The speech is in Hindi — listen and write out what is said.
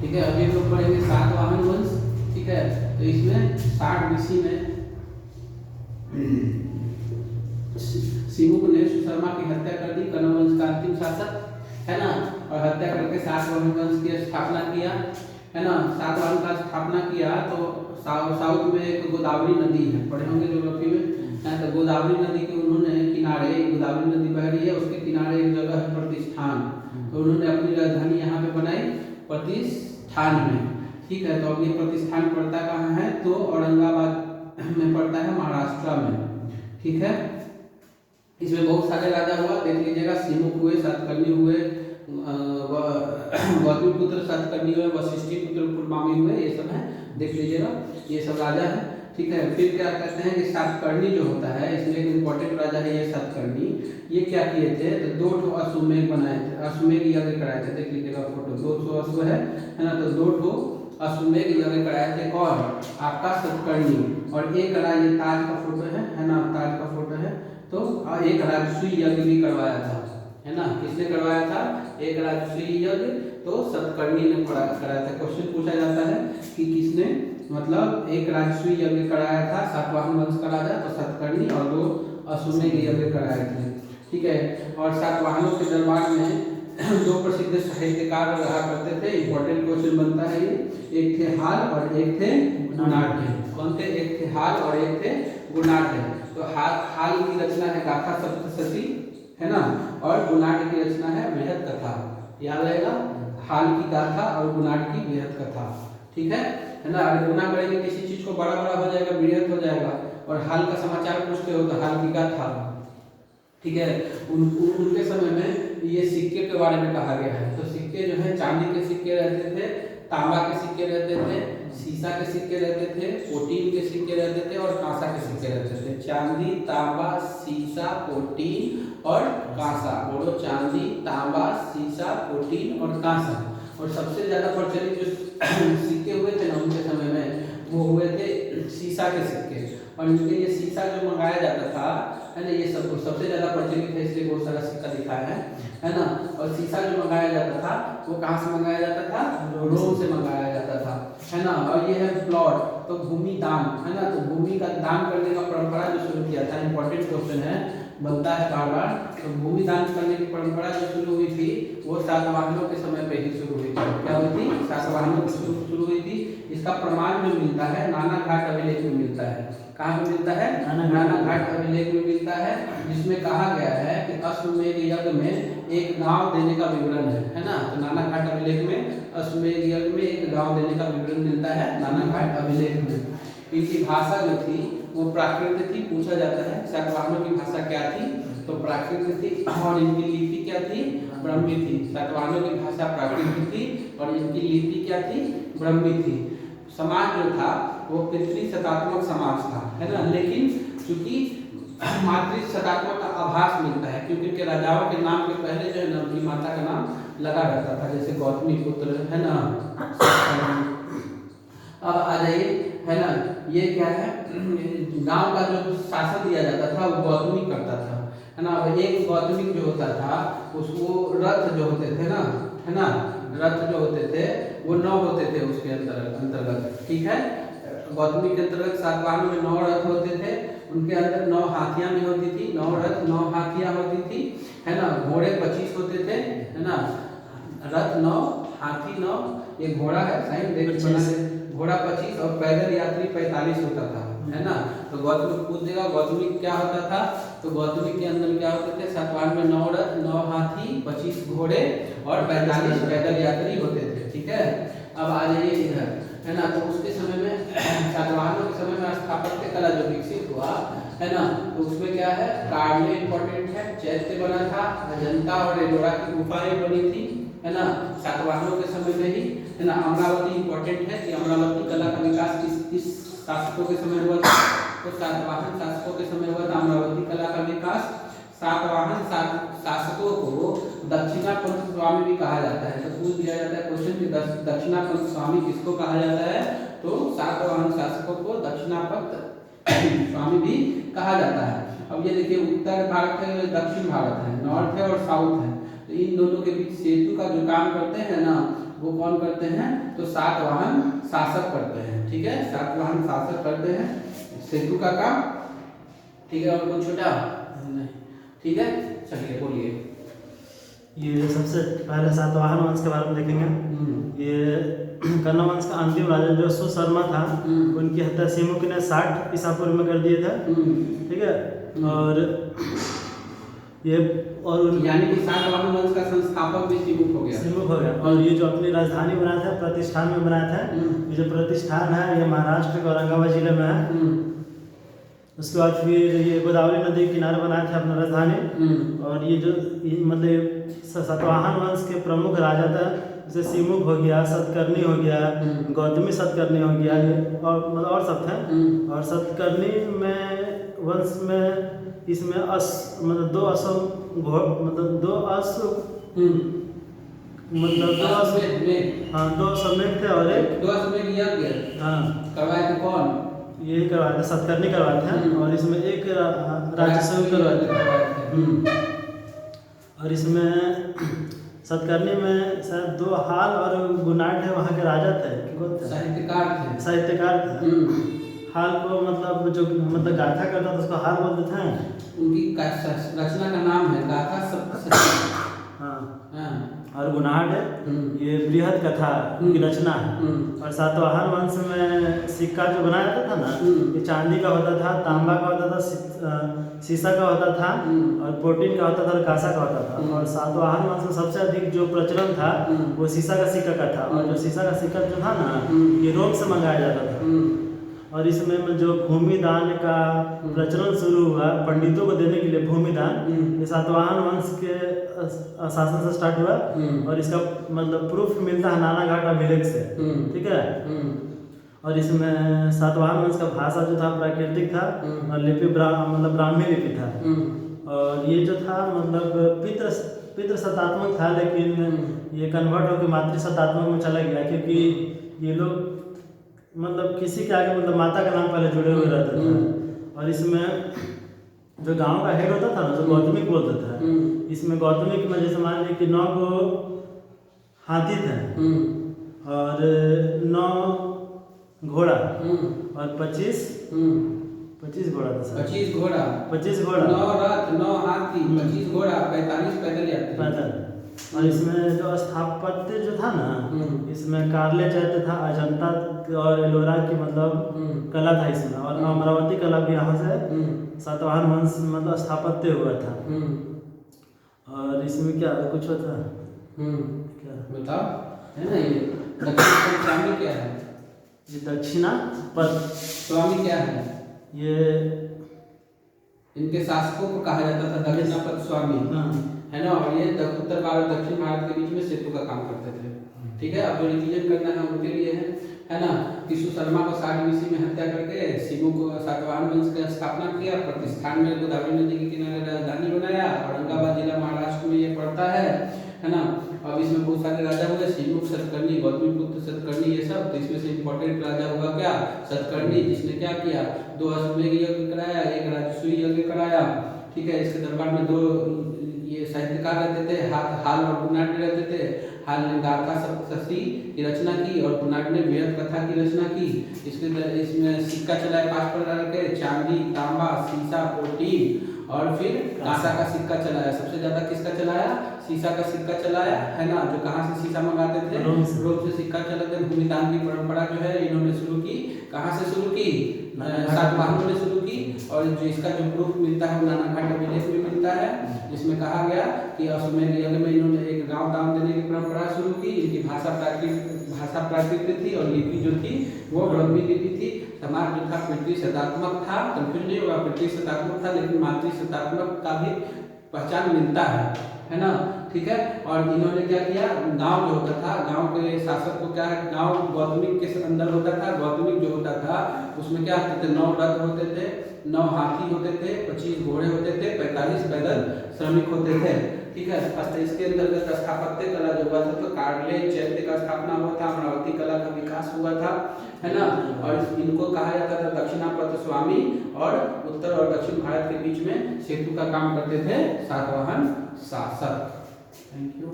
ठीक है। अब ये लोग पढ़ेंगे सातवाहन वंश। ठीक है, तो इसमें 60 BC में सिमुक ने सुशर्मा की हत्या कर दी, कण्व वंश का अंतिम शासक है ना, और हत्या करके सातवाहन वंश की स्थापना किया है ना। सातवाहन का स्थापना किया तो साउथ में एक गोदावरी नदी है, पढ़े होंगे ज्योग्राफी में। तो गोदावरी नदी के उन्होंने किनारे, गोदावरी नदी बह रही है, उसके किनारे एक जगह है प्रतिष्ठान, तो उन्होंने अपनी राजधानी यहाँ पे बनाई प्रतिष्ठान में। ठीक है, तो अब ये प्रतिष्ठान पड़ता कहाँ है, तो औरंगाबाद में पड़ता है, महाराष्ट्र में। ठीक है, इसमें बहुत सारे राजा हुआ, देख लीजिएगा। सिमुक हुए, सातकर्णी हुए, गौतमी पुत्र सातकर्णी हुए, वशिष्ठी पुत्र पुरमामी हुए, ये सब है, देख लीजिएगा, ये सब राजा है। ठीक है, फिर क्या कहते हैं कि सातकर्णी जो होता है, इसमें एक इम्पोर्टेंट राजा है ये सातकर्णी। ये क्या किए थे, तो 2 ठो अश्वमेध बनाए थे, अश्वमेध यज्ञ कराए थे, देख लीजिएगा फोटो, 200 अश्व है ना, तो 2 ठो अश्वमेध यज्ञ कराए थे। कौन, आपका सातकर्णी। और एक रहा, ये ताज का फोटो है ना, ताज का फोटो है, तो एक राजसूय यज्ञ भी करवाया था, है ना। किसने करवाया था, एक राजसूय यज्ञ तो सातकर्णी ने कराया था। क्वेश्चन पूछा जाता है कि किसने, मतलब एक राजसूय यज्ञ कराया था सातवाहन वंश का राजा, तो सातकर्णी, और 2 अश्वमेध यज्ञ कराए थे। ठीक है, और सातवाहनों के दरबार में 2 प्रसिद्ध साहित्यकार रहा करते थे। इंपॉर्टेंट क्वेश्चन बनता है ये, एक थे हाल और एक थे गुणाढ्य। कौन थे, एक थे हाल और एक थे गुणाढ्य। तो हाल की रचना है गाथा सप्तशती, है ना, और गुणाढ्य की रचना है बृहद कथा। याद रहेगा, हाल की गाथा और गुणाढ्य की बृहद कथा। ठीक है ना। अगर गुना करेंगे किसी चीज को, बड़ा बड़ा हो जाएगा, बृहद हो जाएगा, और हाल का समाचार पूछते हो तो हाल की गाथा। ठीक है, उनके समय में ये सिक्के के बारे में कहा गया है। तो सिक्के जो है, चांदी के सिक्के रहते थे, तांबा के सिक्के रहते थे, सीसा के सिक्के रहते थे, पोटीन के सिक्के रहते थे, और कांसा के सिक्के रहते थे। चांदी, तांबा, सीसा, पोटीन और कांसा, बोलो चांदी, तांबा, सीसा, पोटीन और कांसा। और सबसे ज्यादा प्रचलित जो सिक्के हुए थे ना उनके समय में, वो हुए थे सीसा के सिक्के। और इनके लिए सीसा जो मंगाया जाता था, है ना, ये सब सबसे ज्यादा प्रचलित है, इसलिए बहुत सारा सिक्का दिखाया है ना। और सीसा जो मंगाया जाता था वो कहाँ से मंगाया जाता था, रोम से मंगाया जाता था, है ना। और ये है प्लॉट, तो भूमि दान, है ना, तो भूमि का दान करने का परंपरा जो शुरू किया था, इंपॉर्टेंट क्वेश्चन है, बनता है बार बार। तो भूमि दान करने की परंपरा जो शुरू हुई थी वो सातवाहनों के समय पे ही शुरू हुई थी। क्या हुई थी, सातवाहनों के शुरू हुई थी। इसका प्रमाण जो मिलता है नाना घाट अभिलेख में मिलता है। कहाँ पे मिलता है, नाना घाट अभिलेख में मिलता है, जिसमें कहा गया है कि अश्वमेध यज्ञ में एक गांव देने का विवरण है ना। तो नाना घाट अभिलेख में अश्वमेध यज्ञ में एक गांव देने का विवरण मिलता है नाना घाट अभिलेख में। इनकी भाषा जो थी वो प्राकृत थी, पूछा जाता है सातवाहनों की भाषा क्या थी, तो प्राकृत थी, और इनकी लिपि क्या थी, ब्राह्मी थी। सातवाहनों की भाषा प्राकृत थी और इनकी लिपि क्या थी, ब्राह्मी थी। समाज जो था वो पितृसत्तात्मक समाज था, है ना, लेकिन चूंकि मातृसत्तात्मक का आभास मिलता है, क्योंकि उनके राजाओं के नाम के पहले जो है ना उनकी माता का नाम लगा रहता था, जैसे गौतमी पुत्र, है ना। अब आ जाइए, है ना, ये क्या है, गांव का जो शासन दिया जाता था वो गौतमी करता था, है ना। अब एक गौतमी जो होता था उसको रथ जो होते थे ना, है ना, रथ जो होते थे वो 9 होते थे उसके अंतर्गत। ठीक है, गौतमी के अंतर्गत सातवाहनों में 9 रथ होते थे, उनके अंदर 9 हाथियां भी होती थी, 9 रथ 9 हाथियां होती थी, है ना। घोड़े 25 होते थे, है ना, रथ 9, हाथी 9, ये घोड़ा है, साइन देख बना दे, घोड़ा 25 और पैदल यात्री 45 होता था, है ना। तो गौतमी पूछ देगा गौतमी क्या होता था, तो गौतमी के अंदर क्या होते थे, सातवाहन में 9 रथ 9 हाथी 25 घोड़े और 45 पैदल यात्री होते थे। ठीक है, अब आ जाइए इधर, है ना। तो उसके समय में सातवाहनों के समय में स्थापत्य कला जो विकसित हुआ, है ना, तो उसमें क्या है, कार्ले इंपॉर्टेंट है, चैत्य बना था, अजंता और एलोरा की गुफाएं बनी थी, है ना, सातवाहनों के समय में ही, है ना। अमरावती इंपॉर्टेंट है कि अमरावती कला का विकास किस शासकों के समय हुआ था, तो सातवाहन शासकों के समय हुआ था अमरावती कला का विकास। सातवाहन शासकों को दक्षिणापंथ स्वामी भी कहा जाता है। तो पूछ दिया जाता है क्वेश्चन कि दक्षिणापंथ स्वामी किसको कहा जाता है, तो सातवाहन शासकों को दक्षिणापंथ स्वामी भी कहा जाता है। अब ये देखिए, उत्तर भारत है, दक्षिण भारत है, नॉर्थ है और साउथ है, तो इन दोनों के बीच सेतु का जो काम करते हैं ना वो कौन करते हैं, तो सातवाहन शासक करते हैं। ठीक है, सातवाहन शासक करते हैं सेतु का काम। ठीक है, और कुछ छोटा नहीं। ठीक है, चलिए बोलिए। ये सबसे पहले सातवाहन वंश के बारे में देखेंगे। ये कन्नौ वंश का अंतिम राजा जो सुशर्मा था, उनकी हत्या सिमुक ने 60 ईसा पूर्व में कर दिए थे। ठीक है, और ये और यानी कि सातवाहन वंश का संस्थापक भी सिमुक हो गया। सिमुक हो गया। और ये जो अपनी राजधानी बनाया था प्रतिष्ठान में बनाया था। ये जो प्रतिष्ठान है ये महाराष्ट्र के औरंगाबाद जिले में है। उसके बाद फिर ये गोदावरी नदी के किनारे बनाया था अपना राजधानी। और ये जो मतलब सातवाहन वंश के प्रमुख राजा था, जैसे सिमुक हो गया, सतकर्णी हो गया, गौतमी सतकर्णी हो गया, और मतलब और सब थे। और सतकर्णी में वंश में इसमें मतलब दो अश्व मतलब दो अश्वमेध थे और एक दो अश्वमेध यज्ञ करवाए थे। कौन ये करवाए थे? सतकर्णी करवाए थे। और इसमें एक राजस्व करवाए थे। और इसमें सतकर्णी में शायद 2 हाल और गुनाट है वहाँ के राजा थे, साहित्यकार थे। हाल को मतलब जो मतलब गाथा करता था उसको हाल बोलते थे। उनकी रचना का नाम है गाथा सप्तशती। हाँ। और गुनाट है ये बृहद कथा की रचना है। और सातवाहन वंश में सिक्का जो बनाया जाता था ना, ये चांदी का होता था, तांबा का होता था, शीशा का होता था, और प्रोटीन का होता था, और कांसा का होता था। और सातवाहन वंश में सबसे अधिक जो प्रचलन था वो शीशा का सिक्का का था। और जो शीशा का सिक्का जो था ना, ये रोम से मंगाया जाता था। और इसमें जो भूमि दान का प्रचलन शुरू हुआ पंडितों को देने के लिए, भूमि दान, ये सातवाहन वंश के शासन से स्टार्ट हुआ। और इसका मतलब प्रूफ मिलता है नाना घाट अभिलेख से। ठीक है, और इसमें सातवाहन वंश का भाषा जो था प्राकृतिक था, और लिपि मतलब ब्राह्मी लिपि था। और ये जो था मतलब पितृ सत्तात्मक था, लेकिन ये कन्वर्ट होकर मातृ सत्तात्मक में चला गया, क्योंकि ये लोग मतलब किसी के आगे मतलब माता का नाम पहले जुड़े हुए रहते थे। और इसमें जो गांव का हेड होता था ना, जो गौतमिक बोलते थे, इसमें गौतमिक में जैसे मान लीजिए कि 9 को हाथी थे, और 9 घोड़ा, और 25 घोड़ा था। 25 घोड़ा, 9 रथ, 9 हाथी, 25 घोड़ा, 45 पैदल यात्री। और इसमें जो स्थापत्य जो था ना, इसमें कार्ले चैत्य था, अजंता और एलोरा की मतलब कला था इसमें। और अमरावती कला भी यहाँ से सातवाहन वंश मतलब स्थापत्य हुआ था। और इसमें क्या कुछ होता है क्या बताओ, है ना? ये दक्षिण स्वामी क्या है? ये दक्षिणा पद स्वामी क्या है? ये इनके शासकों को कहा जाता था दक्षिणा पद स्वामी, है ना? और ये उत्तर भारत दक्षिण भारत के बीच में सेतु का काम करते थे। ठीक है, अब जो रिवीजन करना है उनके लिए है ना, कि सुशर्मा को 60 BC में हत्या करके सिमुक सातवाहन वंश की स्थापना किया, प्रतिष्ठान में गोदावरी नदी के किनारे राजधानी बनाया। औरंगाबाद जिला महाराष्ट्र में ये पड़ता है ना। अब इसमें बहुत सारे राजा हुए, सिमुक, सतकर्णी, गौतमीपुत्र सतकर्णी, ये सब। तो इसमें से इम्पोर्टेंट राजा हुआ क्या? सतकर्णी, जिसने क्या किया? 2 अश्वमेध यज्ञ कराया, 1 राजसूय यज्ञ कराया। ठीक है, इसके दरबार में 2 ये साहित्यकार रहते थे, हाल और गुनाट रहते थे। हाल ने गाथा सप्तशती की रचना की, और गुनाट ने बृहद कथा की रचना की। इसमें सिक्का चलाया 5 प्रकार के, चांदी, तांबा, शीशा, प्रोटीन, और फिर कांसा का सिक्का चलाया। सबसे ज्यादा किसका चलाया? शीशा का सिक्का चलाया, है ना। जो कहाँ से शीशा मंगाते थे? रोम से सिक्का चलाते। भूमिदान की परंपरा जो है इन्होंने शुरू की। कहाँ से शुरू की? सातवाहनों ने शुरू की। और जो इसका जो प्रूफ मिलता है वो नाना घाट अभिलेख में मिलता है, जिसमें कहा गया कि अश्वमेध यज्ञ में इन्होंने एक गांव दान देने की परंपरा शुरू की। इनकी भाषा प्राकृत थी, और लिपि जो थी वो ब्राह्मी लिपि थी। समाज जो था पितृ सत्तात्मक था, कंफ्यूज नहीं होगा, पितृ सत्तात्मक था, लेकिन मातृ सत्तात्मक का भी पहचान मिलता है ना। ठीक है, और इन्होंने क्या किया? गांव जो होता था, गांव के शासक को क्या है, गांव गौतमिक के अंदर होता था। गौतमिक जो होता था उसमें क्या होते थे? 9 रथ होते थे, 9 हाथी होते थे, 25 घोड़े होते थे, 45 पैदल श्रमिक होते थे। ठीक है, इसके अंतर्गत स्थापत्य कला जो हुआ था, तो कार्ले चैत्य का स्थापना हुआ था, अमरावती कला का विकास हुआ था, है ना। और इनको कहा जाता था दक्षिणापथ स्वामी, और उत्तर और दक्षिण भारत के बीच में सेतु का काम करते थे सातवाहन शासक। Thank you.